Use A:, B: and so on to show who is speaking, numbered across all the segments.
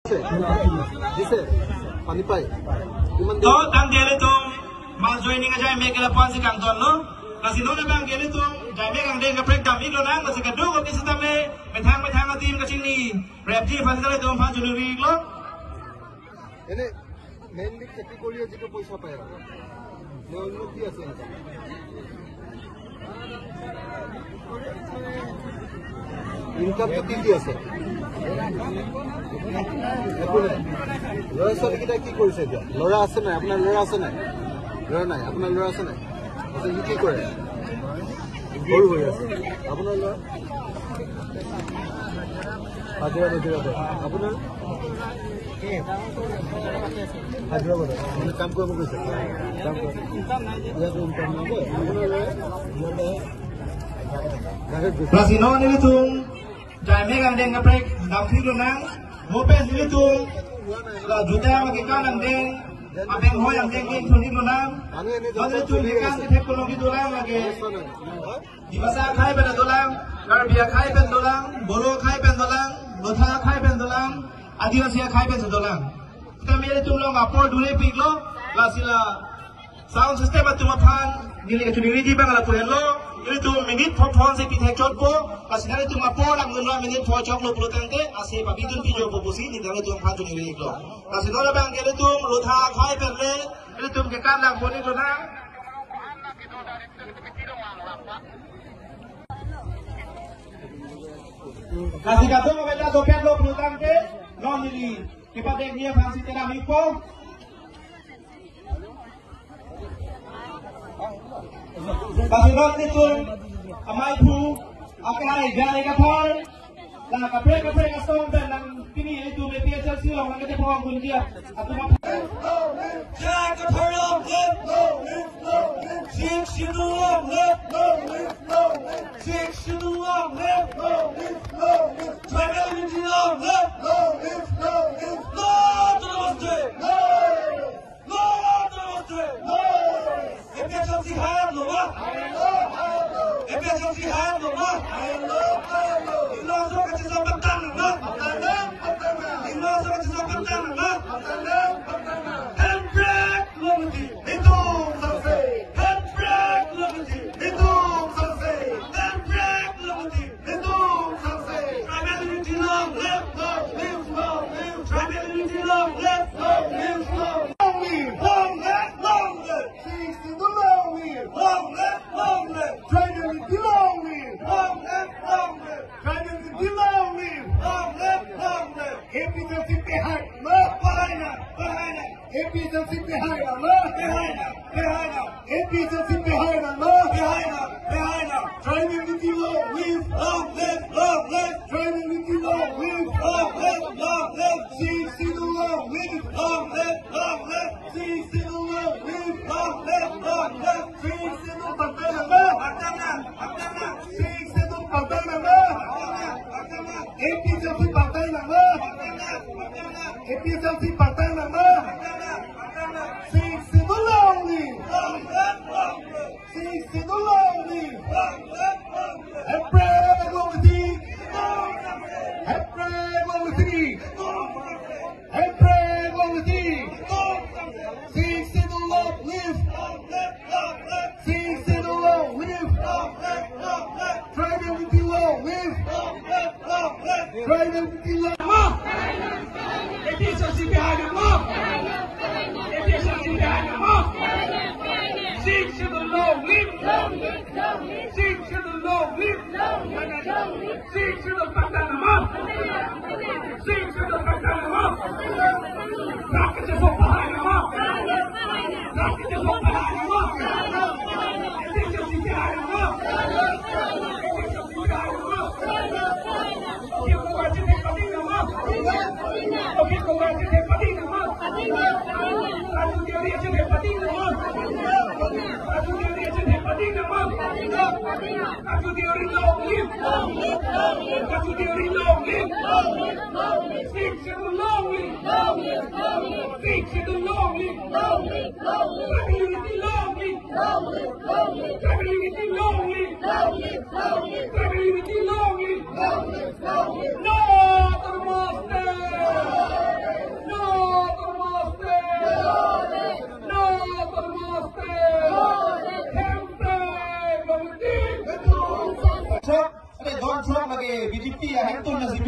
A: Dice, Panipai.
B: To tang gele to ma joining aja me kala pan si kang ton no. Kasi no na bang gele to jai me kang deng ka prek dam iklo nang kasi kadu ko kisi tame me thang atim ka sing ni rap ji pan kala to pan junuri iklo.
A: Ene mainly cheki koriya ji ko paisa paera. Ne onno ki ase na. Income to 3 আছে ল'ৰা ছোৱালীকেইটা কি কৰিছে এতিয়া ল'ৰা আছে নাই আপোনাৰ ল'ৰা আছে নাই ল'ৰা নাই আপোনাৰ ল'ৰা আছে নাই সি কি কৰে সৰু হৈ আছে আপোনাৰ ল'ৰা হাজিৰা আপোনাৰ হাজিৰা মানে কাম কৰিব গৈছে কাম কৰে ইয়াতে ইনকাম নাই আপোনাৰ ল'ৰা
B: Rasino nilitung jai me kang deng ka prek dam iklo nang Mopes nilitung la juta magikan ang deng abeng hoy ang deng king thoni lo nang ane tu nikan ke teknologi dolang lagi di masa khai ben dolang karbia khai ben dolang boro khai ben dolang lotha khai ben dolang adivasi khai ben dolang kita mere tum long apor dule piklo la sila sound system atuma phan nili ka chuni ri bang la puhello itu minit phone se pithek chot po asinare tu apor ang lo minit pho chok lo pulutante ase babidun video popusi ni dale tu phan chuni ri iklo asinore bang gele tu lotha khai ben le itu tum ke kan lang boni lo na Kasi kato mo bela do pen lo pulutante no nili kipate niya phan si tera mi po Kasi ron nito, amay po, akay, gari ka po, na kapre ka stone ben, ng pinili ito, may PSLC lang, lang ito po ang bundiya, at tumapay. Jack the pearl, six to the long, six to the long, try to live the long,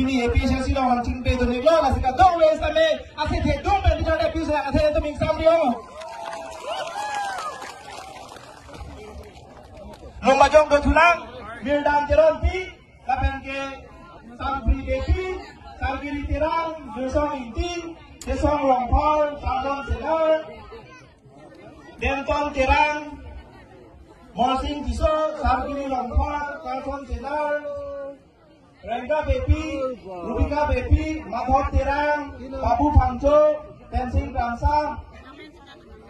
B: Bini APSLC lo orang cingpe tu ni lo lah sekat dong le sampai asyik dia dong dan bicara APSLC asyik tu mingsam dia. Lomba jong do tulang Mirdam Jeron Pi kapan ke Sampri Devi Sargiri Tirang Jusong Inti Jusong Longpol Sambong Senar Denton Tirang Morsing Jiso Sargiri Longpol Kalson Senar Rengga Bepi Rubika Bepi Madhop Tirang Babu Pangjo Tensing Kansang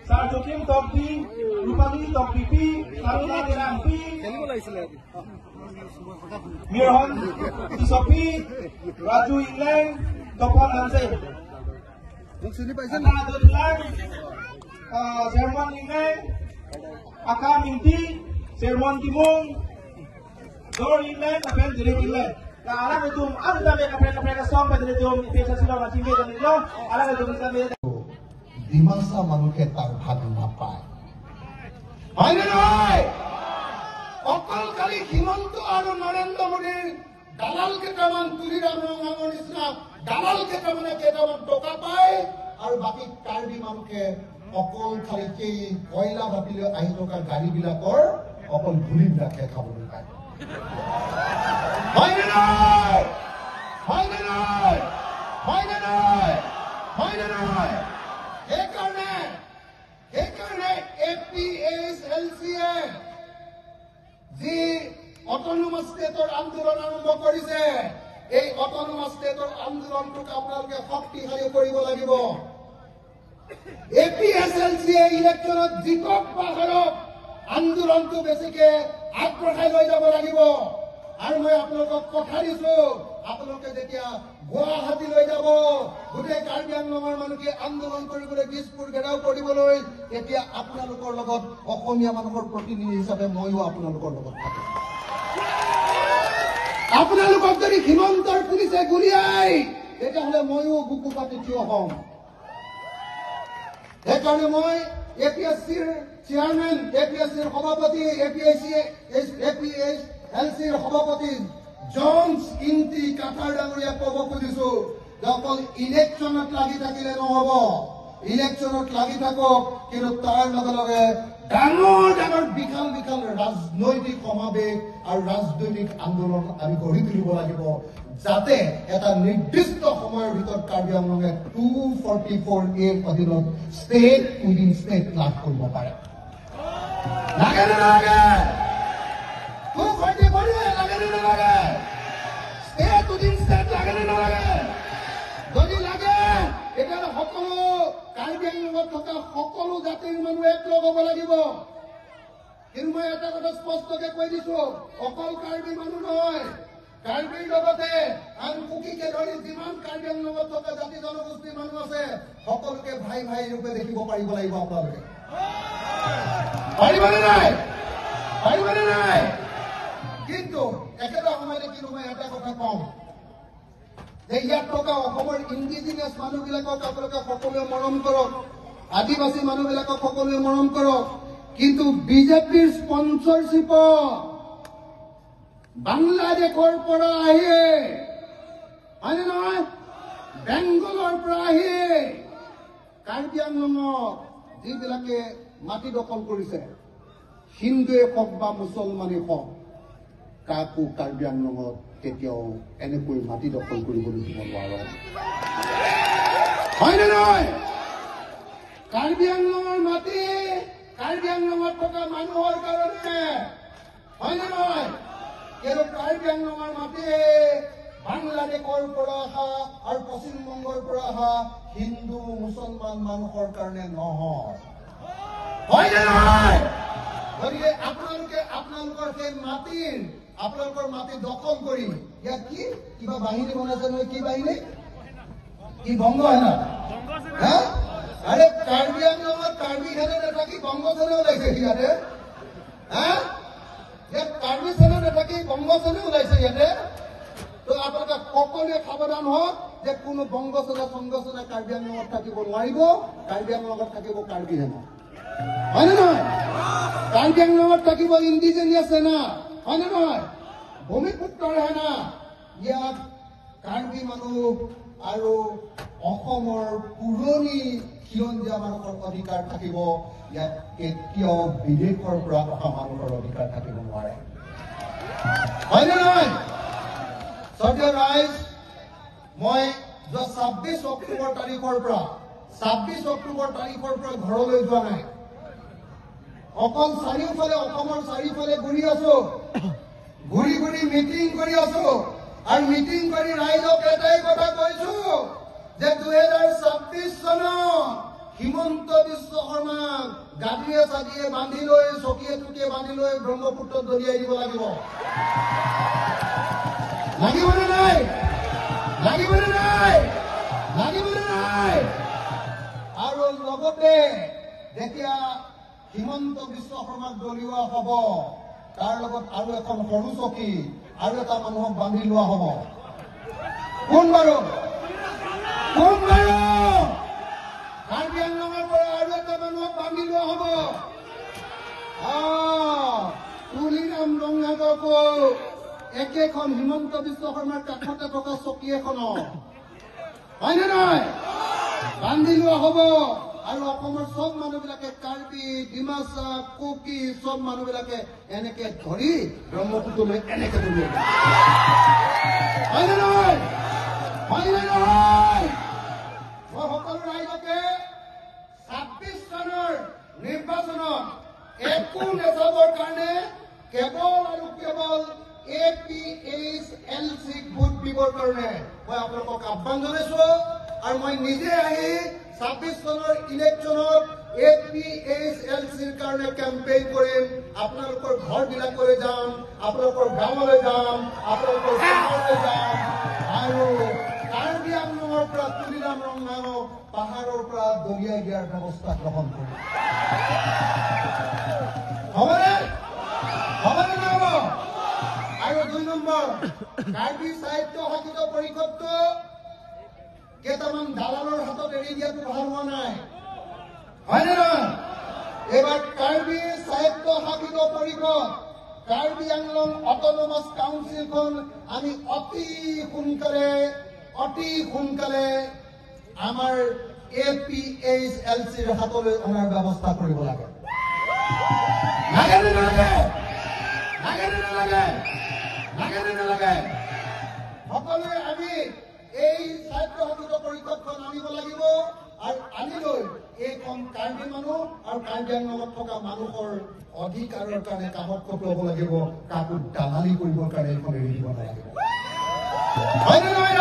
B: Sarjokim Tokpi Rupani Tokpipi Saruna Tirangpi Mirhon Tisopi Raju Ingleng Topon Hansen Kata Dotilang Sermon Ingleng Aka Minti Sermon Timung Dor Ingleng Apen Jirik Ingleng Alam itu ada tapi kapal song pada itu pesa sudah macam ni dan itu alam itu bisa ni
C: dimasa manusia tar bhag napaয় হয় না নয় অকল খালি হিমন্ত আৰু নৰেন্দ্ৰ মোদীৰ দালাল কেইটামান তুলিৰাম ৰঙাঙৰ নিচিনা দালাল কেইটামান টকা পায় আৰু বাকী কাৰ্বি মানুহে অকল খালি সেই কয়লা ভাবিলে আহি থকা গাড়ীবিলাকৰ অকল ধূলিবিলাকে খাবলৈ পায় হয় না নয় হয় না নয় হয় না নয় হয় না নয় সেইকাৰণে APSLCয়ে যি অটোনমাস ষ্টেটৰ আন্দোলন আৰম্ভ কৰিছে এই অটোনমাস ষ্টেটৰ আন্দোলনটোক আপোনালোকে শক্তিশালী কৰিব লাগিব APSLCয়ে ইলেকশ্যনত জিকক বা হাৰক আন্দোলনটো বেছিকে আগবঢ়াই লৈ যাব লাগিব আৰু মই আপোনালোকক কথা দিছো আপোনালোকে যেতিয়া গুৱাহাটীলৈ যাব গোটেই কাৰ্বি আংলঙৰ মানুহে আন্দোলন কৰিবলৈ দিছপুৰ ঘেৰাও কৰিবলৈ তেতিয়া আপোনালোকৰ লগত অসমীয়া মানুহৰ প্ৰতিনিধি হিচাপে মইও আপোনালোকৰ লগত থাকিম আপোনালোকক যদি হিমন্তৰ পুলিচে গুলিয়াই তেতিয়াহ'লে মইও বুকু পাতি থিয় হ'ম সেইকাৰণে মই APSCৰ চেয়াৰমেন APSCৰ সভাপতি APSLCৰ সভাপতি জনছ ইন্টি কাটাৰ ডাঙৰীয়া ক'ব খুজিছো যে অকল ইলেকশ্যনত লাগি থাকিলে নহ'ব ইলেকশ্যনত লাগি থাকক কিন্তু তাৰ লগে লগে ডাঙৰ বিশাল ৰাজনৈতিক সমাৱেশ আৰু ৰাজনৈতিক আন্দোলন আমি গঢ়ি তুলিব লাগিব যাতে এটা নিৰ্দিষ্ট সময়ৰ ভিতৰত কাৰ্বি আংলঙে 244A অধীনত ষ্টেট উইদিন ষ্টেট লাভ কৰিব পাৰে লাগে নে নালাগে 244A লাগে নে নালাগে ষ্টেট উইদিন ষ্টেট লাগে নে নালাগে যদি লাগে এতিয়ালে সকলো কাৰ্বি আংলঙত থকা সকলো জাতিৰ মানুহ একলগ হ'ব লাগিব কিন্তু মই এটা কথা স্পষ্টকে কৈ দিছো অকল কাৰ্বি মানুহ নহয় কাৰ্বিৰ লগতে আন কুকিকে ধৰি যিমান কাৰ্বি আংলঙত থকা জাতি জনগোষ্ঠীৰ মানুহ আছে সকলোকে ভাই ৰূপে দেখিব পাৰিব লাগিব আপোনালোকে পাৰিবনে নাই কিন্তু একেটা সময়তে কিন্তু মই এটা কথা কওঁ যে ইয়াত থকা অসমৰ ইণ্ডিজিনিয়াছ মানুহবিলাকক আপোনালোকে সকলোৱে মৰম কৰক আদিবাসী মানুহবিলাকক সকলোৱে মৰম কৰক কিন্তু বিজেপিৰ স্পন্সৰশ্বিপত বাংলাদেশৰ পৰা আহি হয়নে নহয় বেংগলৰ পৰা আহি কাৰ্বি আংলঙত যিবিলাকে মাটি দখল কৰিছে হিন্দুৱে হওক বা মুছলমানে হওক কাকো কাৰ্বি আংলঙত কেতিয়াও এনেকৈ মাটি দখল কৰিবলৈ দিব নোৱাৰে হয়নে নহয় কাৰ্বি আংলঙৰ মাটি কাৰ্বি আংলঙত থকা মানুহৰ কাৰণে হয়নে নহয় কিন্তু কাৰ্বি আংলঙৰ মাটি বাংলাদেশৰ পৰা অহা আৰু পশ্চিমবংগৰ পৰা অহা হিন্দু মুছলমান মানুহৰ কাৰণে নহয় হয়নে নহয় গতিকে আপোনালোকৰ সেই আপোনালোকৰ মাটি দখল কৰি ইয়াত কিবা বাহিনী বনাইছে নহয় কি বাহিনী কি বংগ সেনা আরে কাৰ্বি আংলঙত কাৰ্বি সেনা নাথাকি বংগ সেনা ওলাইছে ইয়াতে ইয়াত কাৰ্বি সেনা নাথাকি বংগ সেনা ওলাইছে ইয়াতে তো আপোনালোকে সকলোৱে সাৱধান হওক যে কোনো বংগ সেনা সংঘ সেনা কাৰ্বি আংলঙত থাকিব নোৱাৰিব কাৰ্বি আংলঙত থাকিব কাৰ্বি সেনা হয়নে নহয় কাৰ্বি আংলঙত থাকিব ইণ্ডিজিনিয়াছ সেনা হয়নে নহয় ভূমিপুত্ৰৰ সেনা ইয়াত কাৰ্বি মানুহ আৰু অসমৰ পুৰণি খিলঞ্জীয়া মানুহৰ অধিকাৰ থাকিব ইয়াত কেতিয়াও বিদেশৰ পৰা অহা মানুহৰ অধিকাৰ থাকিব নোৱাৰে হয়নে নহয় শ্ৰদ্ধেয় ৰাইজ মই 26 অক্টোবৰ তাৰিখৰ পৰা ঘৰলৈ যোৱা নাই অকল চাৰিওফালে অসমৰ চাৰিওফালে ঘূৰি আছো ঘূৰি মিটিং কৰি আছো আৰু মিটিং কৰি ৰাইজক এটাই কথা কৈছো যে 2026 চনত হিমন্ত বিশ্ব শৰ্মাক গাড়ীয়ে চাগিয়ে বান্ধি লৈ চকীয়ে টুকিয়ে বান্ধি লৈ ব্ৰহ্মপুত্ৰত দলিয়াই দিব লাগিবনে নাই আৰু লগতে যেতিয়া হিমন্ত বিশ্ব শৰ্মাক দলিওৱা হ'ব তাৰ লগত আৰু এখন সৰু চকী আৰু এটা মানুহক বান্ধি লোৱা হ'ব কোন বাৰু কাৰ্বি আংলঙৰ পৰা আৰু এটা মানুহক বান্ধি লোৱা হ'ব তুলিৰাম ৰঙাগকো একেখন হিমন্ত বিশ্ব শৰ্মাৰ কাষতে থকা চকী এখনক হয়নে নহয় বান্ধি লোৱা হ'ব আৰু অসমৰ সব মানুহবিলাকে কাৰ্বি ডিমাচা কুকি সব মানুহবিলাকে এনেকে ধৰি ব্ৰহ্মপুত্ৰলৈ এনেকে দলিয়াই হয়নে নহয় মই সকলো ৰাইজকে 26 চনৰ নিৰ্বাচনত একো নেচাবৰ কাৰণে কেৱল আৰু কেৱল APHLC ভোট দিবৰ কাৰণে মই আপোনালোকক আহ্বান জনাইছো আৰু মই নিজে আহি 26 চনৰ ইলেকশ্যনত APHLCৰ কাৰণে কেম্পেইন কৰিম আপোনালোকৰ ঘৰবিলাকলৈ যাম আপোনালোকৰ গাঁৱলৈ যাম আপোনালোকৰ চহৰলৈ যাম আৰু কাৰ্বি আংলঙৰ পৰা তুলিৰাম ৰঙাগক পাহাৰৰ পৰা দলিয়াই দিয়াৰ ব্যৱস্থা গ্ৰহণ কৰিম হ'বনে নহ'ব আৰু 2 নম্বৰ কাৰ্বি সাহিত্য শাসিত পৰিষদটো কেইটামান দালালৰ হাতত এৰি দিয়াটো ভাল হোৱা নাই হয়নে নহয় এইবাৰ কাৰ্বি সাহিত্য শাসিত পৰিষদ কাৰ্বি আংলং অট'নমাছ কাউন্সিলখন আমি অতি সোনকালে আমাৰ APHLCৰ হাতলৈ অনাৰ ব্যৱস্থা কৰিব লাগে সকলোৱে আমি এই সাহিত্য শাসিত পৰিষদখন আনিব লাগিব আৰু আনি লৈ এইখন কাৰ্বি মানুহ আৰু কাৰ্বি আংলঙত থকা মানুহৰ অধিকাৰৰ কাৰণে কামত খটুৱাব লাগিব কাকো দালালি কৰিবৰ কাৰণে এইখন এৰি দিব নালাগিব হয়নে নহয়